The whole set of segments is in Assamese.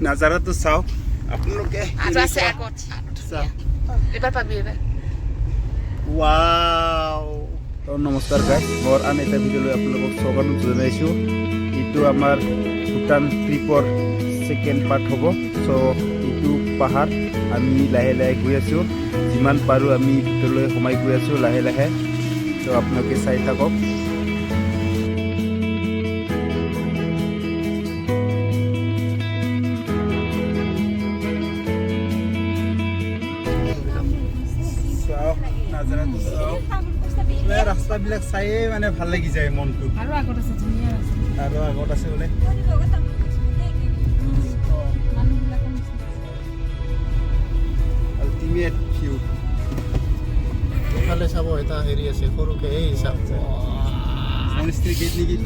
নাজাৰাটো চাওক আপোনালোকে নমস্কাৰ গাইজ মোৰ আন এটা ভিডিঅ' লৈ আপোনালোকক স্বাগতম জনাইছোঁ এইটো আমাৰ ভূটান ট্ৰিপৰ ছেকেণ্ড পাৰ্ট হ'ব চ' এইটো পাহাৰ আমি লাহে লাহে গৈ আছোঁ যিমান পাৰোঁ আমি ভিতৰলৈ সোমাই গৈ আছোঁ লাহে লাহে চ' আপোনালোকে চাই থাকক ৰাস্তাবিলাক চায়ে মানে ভাল লাগি যায় মনটো আৰু আগত আছে ধুনীয়া আৰু আগত আছে বোলে আল্টিমেট ভিউ এফালে চাব এটা হেৰি আছে সৰুকে এই চাব মনস্ট্ৰি গেট নেকি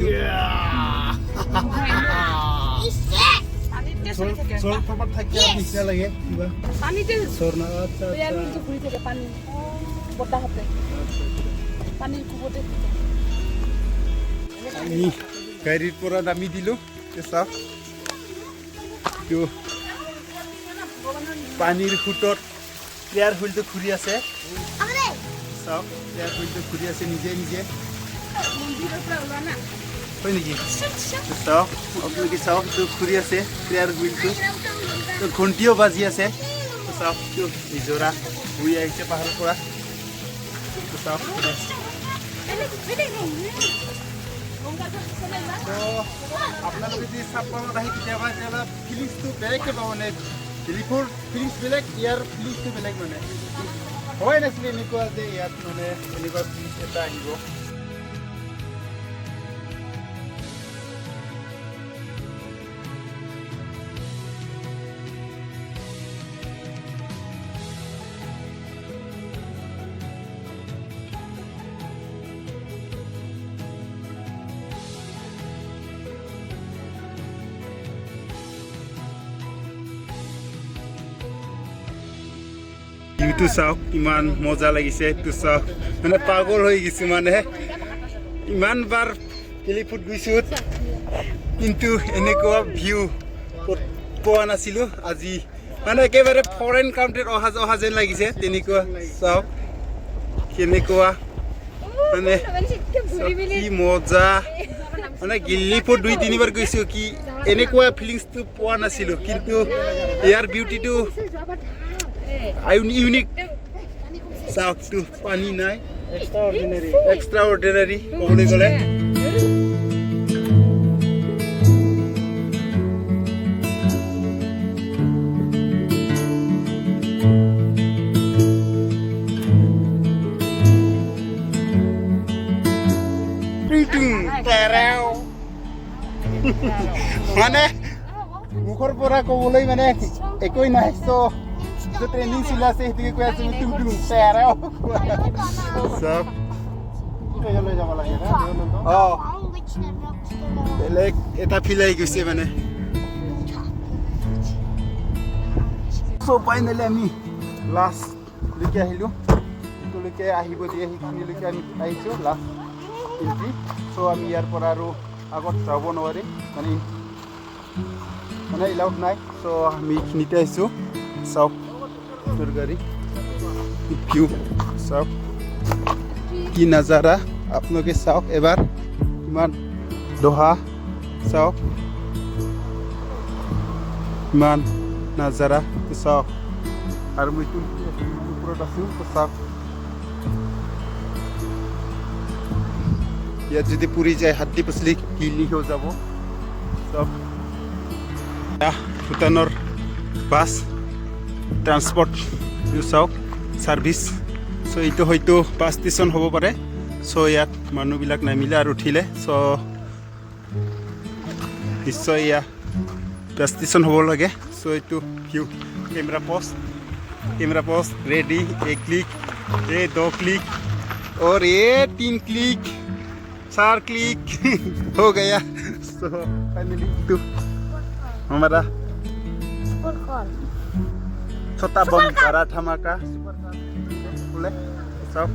চৰ থপাত থাকি নিচিনা লাগে কিবা পানীতে চৰনা ঘূৰি থাকে পানী বতাহতে পানীৰ কুবতে আমি গাড়ীৰ পৰা নামি দিলোঁ চাওক পানীৰ সোঁতত প্লেয়াৰ হুইলটো ঘূৰি আছে চাওক প্লেয়াৰ হুইলটো ঘূৰি আছে নিজে নিজে হয় নেকি চাওক আপোনালোকে চাওক এইটো ঘূৰি আছে প্লেয়াৰ হুইলটো ঘণ্টিও বাজি আছে চাওক নিজৰা বৈ আহিছে পাহাৰৰ পৰা চাওক আপোনালোকে যদি চাপত আহি কেতিয়াবা কেতিয়াবা ফিলিংছটো বেলেগকৈ পাব মানে দিল্লীপুৰ ফিলিংছ বেলেগ ইয়াৰ ফিলিংছটো বেলেগ মানে হয় নাছিলে এনেকুৱা যে ইয়াত মানে এনেকুৱা ফিলিংছ এটা আহিব ভিউটো চাওক ইমান মজা লাগিছে এইটো চাওক মানে পাগল হৈ গৈছোঁ মানে ইমানবাৰ দিল্লীপুৰত গৈছোঁ কিন্তু এনেকুৱা ভিউ পোৱা নাছিলোঁ আজি মানে একেবাৰে ফৰেইন কাউণ্ট্ৰিত অহা যেন লাগিছে তেনেকুৱা চাওক কেনেকুৱা মানে কি মজা মানে দিল্লীপুৰত 2-3 বাৰ গৈছোঁ কি এনেকুৱা ফিলিংছটো পোৱা নাছিলোঁ কিন্তু ইয়াৰ বিউটিটো ইউনিক চাওকটো পানী নাই এক্সট্ৰা অৰ্ডিনাৰী ক'বলৈ গ'লে মানে মুখৰ পৰা ক'বলৈ মানে একোৱেই নাই চ' ট্ৰেইনিং চলি আছে সেইটোকে কৈ আছোঁ চব অঁ বেলেগ এটা ফিল আহি গৈছে মানে চ' ফাইনেলি আমি লাষ্টলৈকে আহিলোঁ সেইটোলৈকে আহিব দিয়ে সেইখিনিলৈকে আমি আহিছোঁ লাষ্ট এণ্ট্ৰি চ' আমি ইয়াৰ পৰা আৰু আগত যাব নোৱাৰিম মানে এলাউড নাই চ' আমি এইখিনিতে আহিছোঁ চাওক তোৰ গাড়ী ভিউ চাওক কি নাজাৰা আপোনালোকে চাওক এবাৰ ইমান দহা চাওক ইমান নাজাৰা চাওক আৰু মই ওপৰত আছোঁ চাওক ইয়াত যদি পুৰি যায় হাতী পাচলি হিলি হৈ যাব চব ভূটানৰ বাছ ট্ৰান্সপৰ্ট চাওক ছাৰ্ভিচ চ' এইটো হয়তো বাছ ষ্টেচন হ'ব পাৰে চ' ইয়াত মানুহবিলাক নামিলে আৰু উঠিলে চ' নিশ্চয় এয়া বাছ ষ্টেচন হ'ব লাগে চ' এইটো view camera post ready 1 click 2 click और ये 3 क्लिक 4 क्लिक हो गया सो फाइनली तो हमारा छोटा बम बड़ा धमाका बोले सब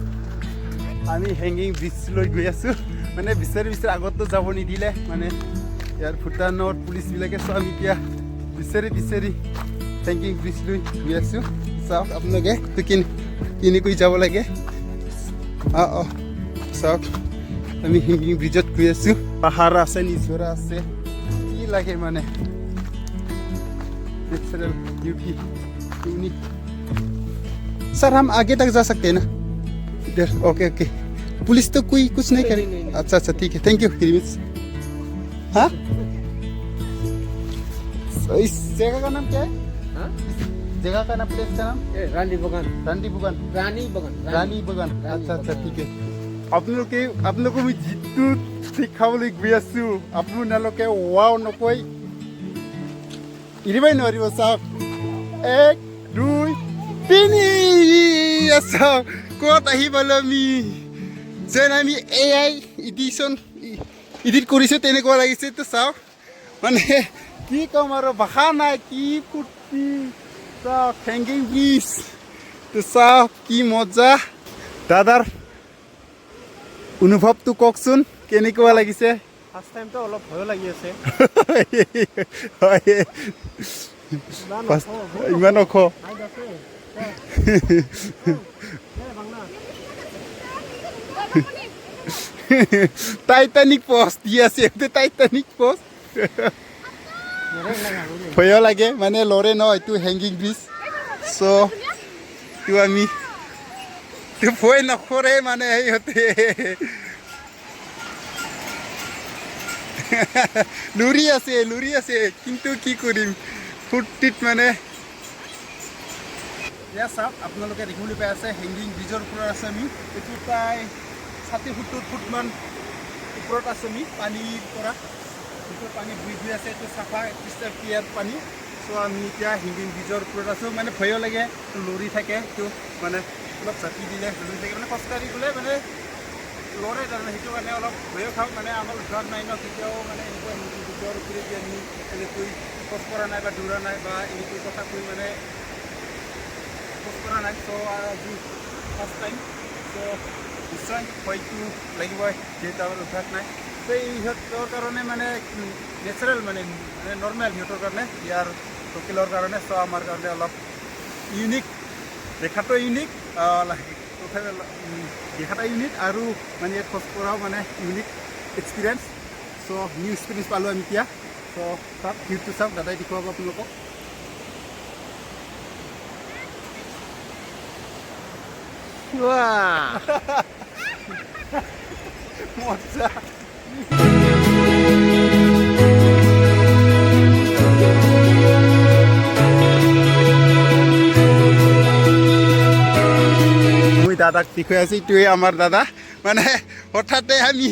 আমি হেঙ্গিং ব্ৰিজ লৈ গৈ আছোঁ মানে বিচাৰি আগতো যাব নিদিলে মানে ইয়াৰ ভূটানৰ পুলিচবিলাকে চব এতিয়া বিচাৰি বিচাৰি হেংগিং ব্ৰিজ লৈ গৈ আছোঁ চাওক আপোনালোকে কিনি কৰি যাব লাগে অঁ চাওক আমি হেংগিং ব্ৰিজত গৈ আছোঁ পাহাৰ আছে নিজৰা আছে কি লাগে মানে नेचुरल ब्यूटी यूनिक सर हम आगे तक जा सकते हैं ना इधर ओके ओके पुलिस तो कोई कुछ नहीं करेगी अच्छा अच्छा ठीक है थैंक यू वेरी मच हाँ इस जगह का नाम क्या है हाँ? जगह का नाम प्लेस का नाम रानी बगान रानी बगान अच्छा अच्छा ठीक है আপোনালোকে মই যিটো শিকাবলৈ গৈ আছোঁ আপোনালোকে ৱাও নকয় ইৰিবই নোৱাৰিব চাওক 1 2 3 চাওক ক'ত আহি পালোঁ আমি যেন আমি AI এডিট কৰিছোঁ তেনেকুৱা লাগিছে তো চাওক মানে কি ক'ম আৰু ভাষা নাই কি ফূৰ্তি চাওক হেংগিং ব্ৰিজ তো চাওক কি মজা দাদাৰ অনুভৱটো কওকচোন কেনেকুৱা লাগিছে ফাৰ্ষ্ট টাইমটো অলপ ভয় লাগি আছে ইমান ওখ টাইটানিক পোষ্ট দি আছে টাইটানিক পোষ্ট ভয় লাগে মানে লৰে ন এইটো হেংগিং ব্ৰিজ চ' এইটো আমি ভয় নকৰে মানে সিহঁতে লুৰি আছে কিন্তু কি কৰিম ফূৰ্তিত মানে এয়া চাওক আপোনালোকে দেখিবলৈ পাই আছে হেংগিং ব্ৰিজৰ ওপৰত আছে আমি এইটো প্ৰায় 60-70 ফুটমান ওপৰত আছে আমি পানীৰ পৰা যিটো পানী বৈ আছে এইটো চাফা ক্ৰিষ্টেল ক্লিয়াৰ পানী চ' আমি এতিয়া হেংগিং ব্ৰিজৰ ওপৰত আছোঁ মানে ভয়ো লাগে লৰি থাকে এইটো মানে অলপ চাপি দিলে লৰি থাকে মানে খোজকাঢ়ি গ'লে মানে লৰে তাৰমানে সেইটো কাৰণে অলপ ভয়ো খাওঁ মানে আমাৰ ঘৰত নাই ন কেতিয়াও মানে এনেকুৱা হেংগিং ব্ৰিজৰ ওপৰেদি আমি এনেকৈ খোজ কৰা নাই বা দৌৰা নাই বা এনেকৈ কথা কৈ মানে খোজ কৰা নাই চ' আজি ফাৰ্ষ্ট টাইম চ' নিশ্চয় ভয়টো লাগিবই যিহেতু আমাৰ অভ্যাস নাই চ' ইহঁতৰ কাৰণে মানে নেচাৰেল মানে নৰ্মেল সিহঁতৰ কাৰণে ইয়াৰ লোকেলৰ কাৰণে চ' আমাৰ কাৰণে অলপ ইউনিক দেখাটো ইউনিক দেখাটা ইউনিক আৰু মানে ইয়াত খোজ কঢ়াও মানে ইউনিক এক্সপিৰিয়েঞ্চ চ' নিউ এক্সপিৰিয়েঞ্চ পালোঁ আমি এতিয়া চ' চাওক ভিউটো চাওক দাদাই দেখুৱাব আপোনালোকক মজা দাদাক দেখুৱাই আছোঁ এইটোৱে আমাৰ দাদা মানে হঠাতে আমি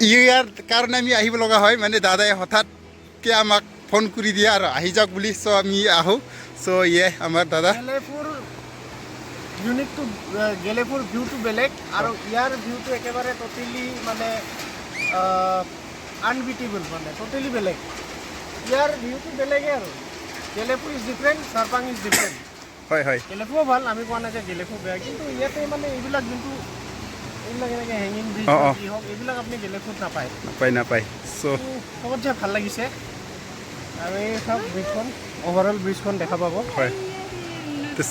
ইয়াৰ কাৰণে আমি আহিব লগা হয় মানে দাদাই হঠাৎকৈ আমাক ফোন কৰি দিয়ে আৰু আহি যাওক বুলি চ' আমি আহোঁ চ' ইয়ে আমাৰ দাদা গেলেপুৰ ভিউটো বেলেগ আৰু ইয়াৰ ভিউটো একেবাৰে ট'টেলি মানে আনবিটেবল মানে ট'টেলি বেলেগ ইয়াৰ ভিউটো বেলেগে আৰু গেলেপুৰ ইজ ডিফাৰেণ্ট চাৰপাং ইজ ডিফাৰেণ্ট হয় হয় গেলেপুও ভাল আমি কোৱা নাই যে গেলেপু বেয়া কিন্তু ইয়াতে মানে এইবিলাক যোনটো এইবিলাক এনেকৈ হেংগিং ব্ৰিজ কি হওক এইবিলাক আপুনি গেলেপুত নাপায় চ' চবতছে ভাল লাগিছে আৰু এই চাওক ব্ৰিজখন অভাৰঅল ব্ৰিজখন দেখা পাব হয়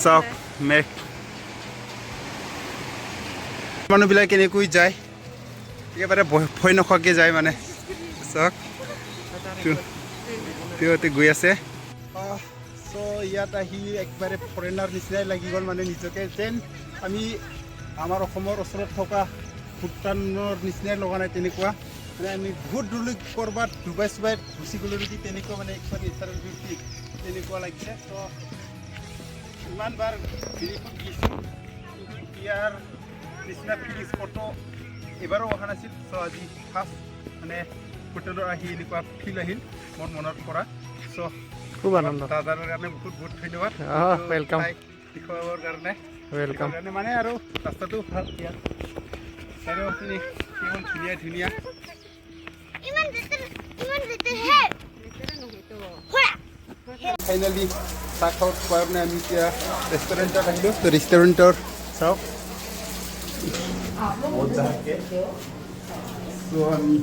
চাওক মেঘ মানুহবিলাক কেনেকৈ যায় একেবাৰে ভয় নখোৱাকৈ যায় মানে চাওক সিহঁতে গৈ আছে চ' ইয়াত আহি একবাৰে ফৰেনাৰ নিচিনাই লাগি গ'ল মানে নিজকে যেন আমি আমাৰ অসমৰ ওচৰত থকা ভূটানৰ নিচিনাই লগা নাই তেনেকুৱা মানে আমি বহুত দূৰলৈ ক'ৰবাত ডুবাই চুবাই গুচি গ'লোঁ নেকি তেনেকুৱা মানে একবাৰ নেচাৰেল বিউটি তেনেকুৱা লাগিছে চ' ইমানবাৰ গিৰিফুট গৈছোঁ কিন্তু ইয়াৰ নিচিনা ফিলিংছ ফটো এবাৰো অহা নাছিল চ' আজি ফাৰ্ষ্ট মানে হোটেলত আহি এনেকুৱা ফিল আহিল মোৰ মনৰ পৰা চ' খুব আনন্দ দাদাৰ কাৰণে বহুত বহুত ধন্যবাদ ৱেলকাম দেখুৱাবৰ কাৰণে ৱেলকাম মানে আৰু ৰাস্তাটো ভাল ইয়াত চাৰিওপিনে কিমান ধুনীয়া ধুনীয়া ফাইনেলি চাহ খাব কাৰণে আমি এতিয়া ৰেষ্টুৰেণ্টত আহিলোঁ তো ৰেষ্টুৰেণ্টৰ চাওক মজাকৈ চ' আমি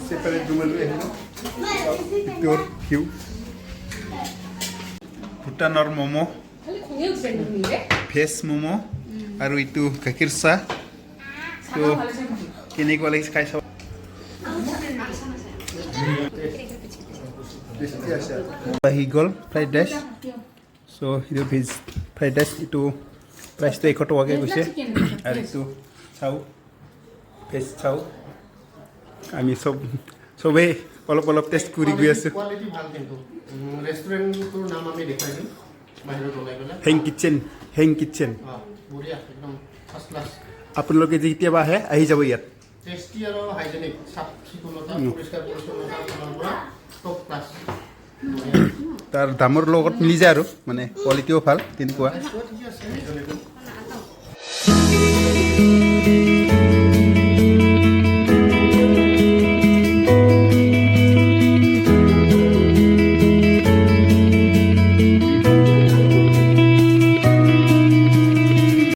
ছেপাৰেট ৰুমলৈ আহিলোঁ তোৰ ভিউ ভূটানৰ ম'ম' ভেজ ম'ম' আৰু এইটো গাখীৰ চাহ তো কেনেকুৱা লাগিছে খাই চাব আহি গ'ল ফ্ৰাইড ৰাইচ চ' এইটো ভেজ ফ্ৰাইড ৰাইচ এইটো প্ৰাইচটো 100 টকাকৈ গৈছে আৰু এইটো চাওঁ ভেজ চাওঁ আমি চবেই অলপ অলপ টেষ্ট কৰি গৈ আছোঁ কোৱালিটি ভাল কিন্তু ৰেষ্টুৰেণ্টটোৰ নাম আমি দেখুৱাই দিম বাহিৰত ওলাই গ'লে হেং কিটচেন বঢ়িয়া একদম ফাৰ্ষ্ট ক্লাছ আপোনালোকে যে কেতিয়াবা আহি যাব ইয়াত টেষ্টি আৰু হাইজেনিক চাফ চিকুণতা পৰিষ্কাৰ পৰিচ্ছন্নতাৰ ফালৰ পৰা টপ ক্লাছ তাৰ দামৰ লগত মিলি যায় আৰু মানে কোৱালিটিও ভাল তেনেকুৱা ঠিকে আছে